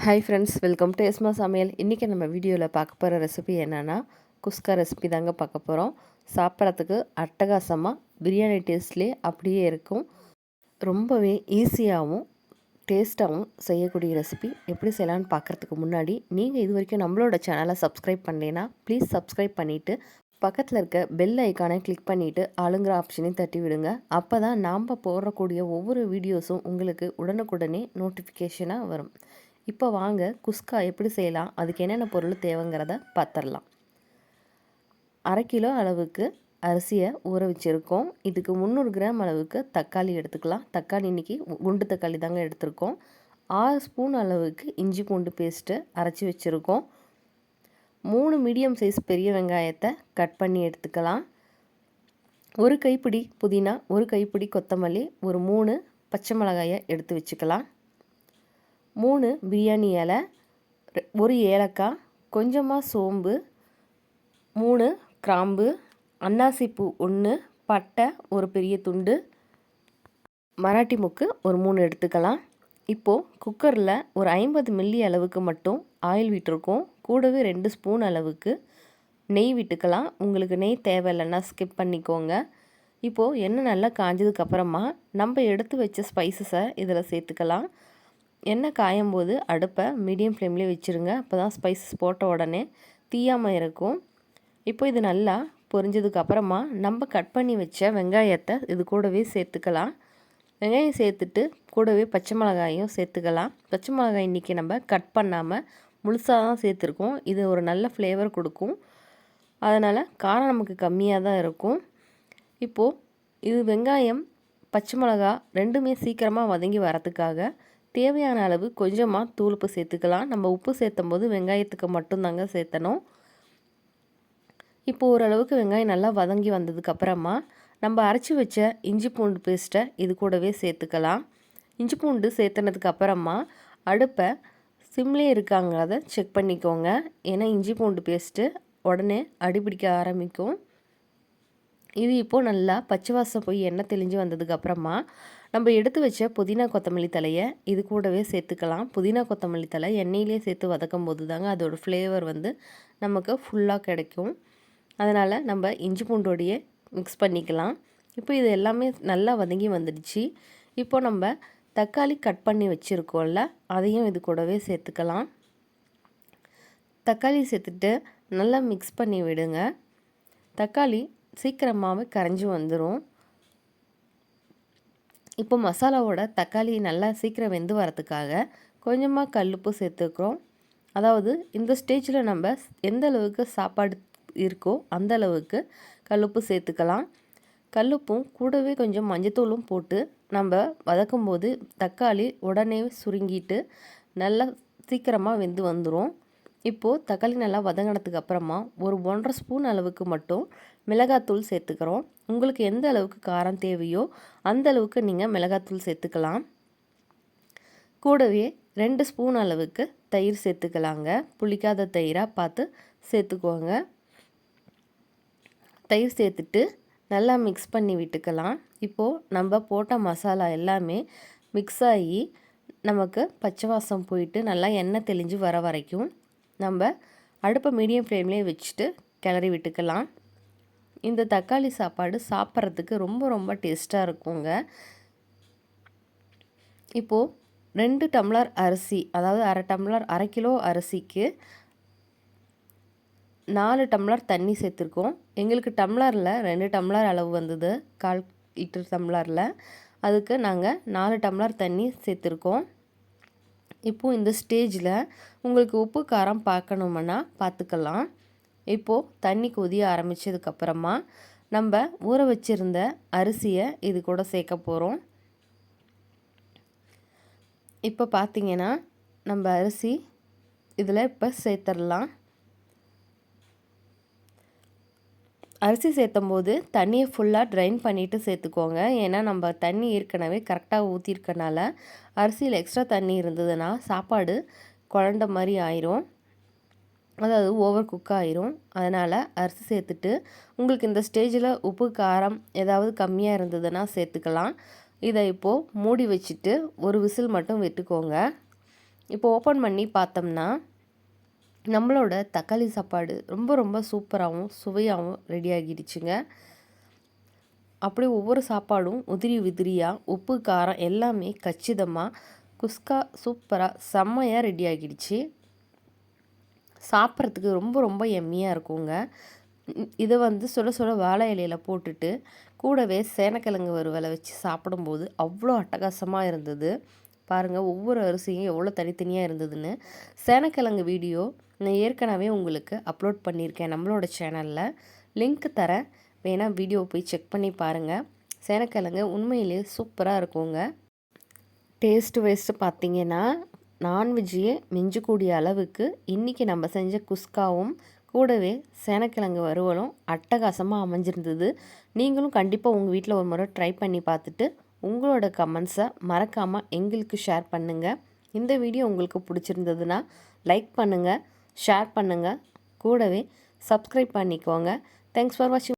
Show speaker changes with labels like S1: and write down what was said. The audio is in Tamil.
S1: ஹாய் ஃப்ரெண்ட்ஸ், வெல்கம் டு எஸ்மா சமையல். இன்றைக்கி நம்ம வீடியோவில் பார்க்க போகிற ரெசிபி என்னென்னா குஸ்கா ரெசிபி தாங்க பார்க்க போகிறோம். சாப்பிட்றதுக்கு அட்டகாசமாக பிரியாணி டேஸ்ட்லேயே அப்படியே இருக்கும். ரொம்பவே ஈஸியாகவும் டேஸ்ட்டாகவும் செய்யக்கூடிய ரெசிபி. எப்படி செய்யலான்னு பார்க்குறதுக்கு முன்னாடி நீங்கள் இது வரைக்கும் நம்மளோட சேனலை சப்ஸ்கிரைப் பண்ணலைன்னா ப்ளீஸ் சப்ஸ்கிரைப் பண்ணிவிட்டு பக்கத்தில் இருக்க பெல் ஐக்கானை கிளிக் பண்ணிவிட்டு ஆளுங்கிற ஆப்ஷனையும் தட்டி விடுங்க. அப்போ தான் நாம் போடக்கூடிய ஒவ்வொரு வீடியோஸும் உங்களுக்கு உடனுக்குடனே நோட்டிஃபிகேஷனாக வரும். இப்போ வாங்க குஸ்கா எப்படி செய்யலாம், அதுக்கு என்னென்ன பொருள் தேவைங்கிறத பார்த்துடலாம். 1/2 கிலோ அளவுக்கு அரிசியை ஊற வச்சுருக்கோம். இதுக்கு 300 கிராம் அளவுக்கு தக்காளி எடுத்துக்கலாம். தக்காளி இன்றைக்கி குண்டு தக்காளி தாங்க எடுத்திருக்கோம். 6 ஸ்பூன் அளவுக்கு இஞ்சி பூண்டு பேஸ்ட்டு அரைச்சி வச்சுருக்கோம். 3 மீடியம் சைஸ் பெரிய வெங்காயத்தை கட் பண்ணி எடுத்துக்கலாம். 1 கைப்பிடி புதினா, 1 கைப்பிடி கொத்தமல்லி, ஒரு 3 பச்சை மிளகாயை எடுத்து வச்சுக்கலாம். 3 பிரியாணி இலை, 1 ஏலக்காய், கொஞ்சமாக சோம்பு, 3 கிராம்பு, அன்னாசிப்பூ 1, பட்டை ஒரு பெரிய துண்டு, மராட்டி முக்கு ஒரு 3 எடுத்துக்கலாம். இப்போது குக்கரில் ஒரு 50 மில்லி அளவுக்கு மட்டும் ஆயில் விட்டுருக்கோம். கூடவே 2 ஸ்பூன் அளவுக்கு நெய் விட்டுக்கலாம். உங்களுக்கு நெய் தேவையில்லைன்னா ஸ்கிப் பண்ணிக்கோங்க. இப்போது எண்ணெய் நல்லா காஞ்சதுக்கப்புறமா நம்ம எடுத்து வச்ச ஸ்பைசஸை இதில் சேர்த்துக்கலாம். எண்ணெய் காயும் போது அடுப்பை மீடியம் ஃப்ளேம்லேயே வச்சுருங்க. அப்போ தான் ஸ்பைசஸ் போட்ட உடனே தீயாமல் இருக்கும். இப்போ இது நல்லா பொரிஞ்சதுக்கப்புறமா நம்ம கட் பண்ணி வச்ச வெங்காயத்தை இது கூடவே சேர்த்துக்கலாம். வெங்காயம் சேர்த்துட்டு கூடவே பச்சை மிளகாயும் சேர்த்துக்கலாம். பச்சை மிளகாய் இன்றைக்கி நம்ம கட் பண்ணாமல் முழுசாக தான் சேர்த்துருக்கோம். இது ஒரு நல்ல ஃப்ளேவர் கொடுக்கும். அதனால் காரம் நமக்கு கம்மியாக தான் இருக்கும். இப்போது இது வெங்காயம் பச்சை மிளகா ரெண்டுமே சீக்கிரமாக வதங்கி வரத்துக்காக தேவையான அளவு கொஞ்சமாக தூளுப்பு சேர்த்துக்கலாம். நம்ம உப்பு சேர்த்தும் போது வெங்காயத்துக்கு மட்டும்தாங்க சேர்த்தணும். இப்போ ஓரளவுக்கு வெங்காயம் நல்லா வதங்கி வந்ததுக்கப்புறமா நம்ம அரைச்சி வச்ச இஞ்சி பூண்டு பேஸ்ட்டை இது கூடவே சேர்த்துக்கலாம். இஞ்சி பூண்டு சேர்த்துனதுக்கப்புறமா அடுப்பை சிம்லேயே இருக்காங்கிறத செக் பண்ணிக்கோங்க. ஏன்னா இஞ்சி பூண்டு பேஸ்ட்டு உடனே அடிபிடிக்க ஆரம்பிக்கும். இது இப்போது நல்லா பச்சை வாசம் போய் எண்ணெய் தெளிஞ்சு வந்ததுக்கப்புறமா நம்ம எடுத்து வச்ச புதினா கொத்தமல்லி தலையை இது கூடவே சேர்த்துக்கலாம். புதினா கொத்தமல்லி தலை எண்ணெயிலே சேர்த்து வதக்கும் போது தாங்க அதோடய ஃப்ளேவர் நமக்கு ஃபுல்லாக கிடைக்கும். அதனால் நம்ம இஞ்சி பூண்டோடையே மிக்ஸ் பண்ணிக்கலாம். இப்போ இது எல்லாமே நல்லா வதங்கி வந்துடுச்சு. இப்போ நம்ம தக்காளி கட் பண்ணி வச்சுருக்கோம்ல, அதையும் இது கூடவே சேர்த்துக்கலாம். தக்காளி சேர்த்துட்டு நல்லா மிக்ஸ் பண்ணி விடுங்க. தக்காளி சீக்கிரமாகவே கரைஞ்சி வந்துடும். இப்போ மசாலாவோட தக்காளி நல்லா சீக்கிரம் வெந்து வரத்துக்காக கொஞ்சமாக கல்லுப்பு சேர்த்துக்கிறோம். அதாவது இந்த ஸ்டேஜில் நம்ம எந்த அளவுக்கு சாப்பாடு இருக்கோ அந்த அளவுக்கு கல்லுப்பு சேர்த்துக்கலாம். கல்லுப்பும் கூடவே கொஞ்சம் மஞ்சத்தூளும் போட்டு நம்ம வதக்கும்போது தக்காளி உடனே சுருங்கிட்டு நல்லா சீக்கிரமாக வெந்து வந்துடும். இப்போது தக்காளி நல்லா வதங்கினதுக்கு அப்புறமா ஒரு 1.5 ஸ்பூன் அளவுக்கு மட்டும் மிளகாத்தூள் சேர்த்துக்கிறோம். உங்களுக்கு எந்த அளவுக்கு காரம் தேவையோ அந்த அளவுக்கு நீங்கள் மிளகாத்தூள் சேர்த்துக்கலாம். கூடவே 2 ஸ்பூன் அளவுக்கு தயிர் சேர்த்துக்கலாங்க. புளிக்காத தயிராக பார்த்து சேர்த்துக்கோங்க. தயிர் சேர்த்துட்டு நல்லா மிக்ஸ் பண்ணி விட்டுக்கலாம். இப்போது நம்ம போட்ட மசாலா எல்லாமே மிக்ஸ் ஆகி நமக்கு பச்சை வாசம் போயிட்டு நல்லா எண்ணெய் தெளிஞ்சு வர வரைக்கும் நம்ம அடுப்பை மீடியம் ஃப்ளேம்லேயே வச்சுட்டு கிளறி விட்டுக்கலாம். இந்த தக்காளி சாப்பாடு சாப்பிட்றதுக்கு ரொம்ப ரொம்ப டேஸ்ட்டாக இருக்குங்க. இப்போது 2 டம்ளர் அரிசி, அதாவது 1/2 கிலோ அரிசிக்கு 4 டம்ளர் தண்ணி சேர்த்துருக்கோம். எங்களுக்கு டம்ளரில் 2 டம்ளர் அளவு வந்தது, 1/4 லிட்டர் டம்ளரில். அதுக்கு நாங்கள் 4 டம்ளர் தண்ணி சேர்த்துருக்கோம். இப்போது இந்த ஸ்டேஜில் உங்களுக்கு உப்பு காரம் பார்க்கணுமென்னா பார்த்துக்கலாம். இப்போது தண்ணி கொதிய ஆரம்பித்ததுக்கப்புறமா நம்ம ஊற வச்சுருந்த அரிசியை இது கூட சேர்க்க போகிறோம். இப்போ பார்த்திங்கன்னா நம்ம அரிசி இதில் இப்போ சேர்த்துடலாம். அரிசி சேர்த்தும் போது தண்ணியை ஃபுல்லாக ட்ரைன் பண்ணிவிட்டு சேர்த்துக்கோங்க. ஏன்னா நம்ம தண்ணி ஏற்கனவே கரெக்டாக ஊற்றிருக்கனால அரிசியில் எக்ஸ்ட்ரா தண்ணி இருந்ததுன்னா சாப்பாடு குழந்த மாதிரி ஆயிரும், அதாவது ஓவர் குக் ஆயிரும். அதனால் அரிசி சேர்த்துட்டு உங்களுக்கு இந்த ஸ்டேஜில் உப்பு காரம் ஏதாவது கம்மியாக இருந்ததுன்னா சேர்த்துக்கலாம். இதை இப்போது மூடி வச்சுட்டு ஒரு விசில் மட்டும் விட்டுக்கோங்க. இப்போ ஓப்பன் பண்ணி பார்த்தோம்னா நம்மளோட தக்காளி சாப்பாடு ரொம்ப ரொம்ப சூப்பராகவும் சுவையாகவும் ரெடி ஆகிடுச்சுங்க. அப்படியே ஒவ்வொரு சாப்பாடும் உதிரி உதிரியாக உப்பு காரம் எல்லாமே கச்சிதமாக குஸ்கா சூப்பராக செம்மையாக ரெடி ஆகிடுச்சு. சாப்பிட்றதுக்கு ரொம்ப ரொம்ப எம்மியாக இருக்குங்க. இதை சுட சுட வாழை இலையில் போட்டுட்டு கூடவே சேனக்கிழங்கு வறுவலை வச்சு சாப்பிடும்போது அவ்வளோ அட்டகாசமாக இருந்தது. பாருங்கள் ஒவ்வொரு அரிசியும் எவ்வளோ தனித்தனியாக இருந்ததுன்னு. சேனக்கிழங்கு வீடியோ நான் ஏற்கனவே உங்களுக்கு அப்லோட் பண்ணியிருக்கேன் நம்மளோட சேனலில். லிங்க் தரேன், வேணால் வீடியோ போய் செக் பண்ணி பாருங்கள். சேனக்கிழங்கு உண்மையிலே சூப்பராக இருக்குங்க. டேஸ்ட்டு வைஸ்ட்டு பார்த்திங்கன்னா நான்வெஜ்ஜையே மிஞ்சக்கூடிய அளவுக்கு இன்றைக்கி நம்ம செஞ்ச குஸ்காவும் கூடவே சேனக்கிழங்கு வறுவலும் அட்டகாசமாக அமைஞ்சிருந்தது. நீங்களும் கண்டிப்பாக உங்கள் வீட்டில் ஒரு முறை ட்ரை பண்ணி பார்த்துட்டு உங்களோட கமெண்ட்ஸை மறக்காமல் எங்களுக்கு ஷேர் பண்ணுங்கள். இந்த வீடியோ உங்களுக்கு பிடிச்சிருந்ததுன்னா லைக் பண்ணுங்கள், ஷேர் பண்ணுங்கள், கூடவே சப்ஸ்கிரைப் பண்ணிக்கோங்க. தேங்க்ஸ் ஃபார் வாட்சிங்.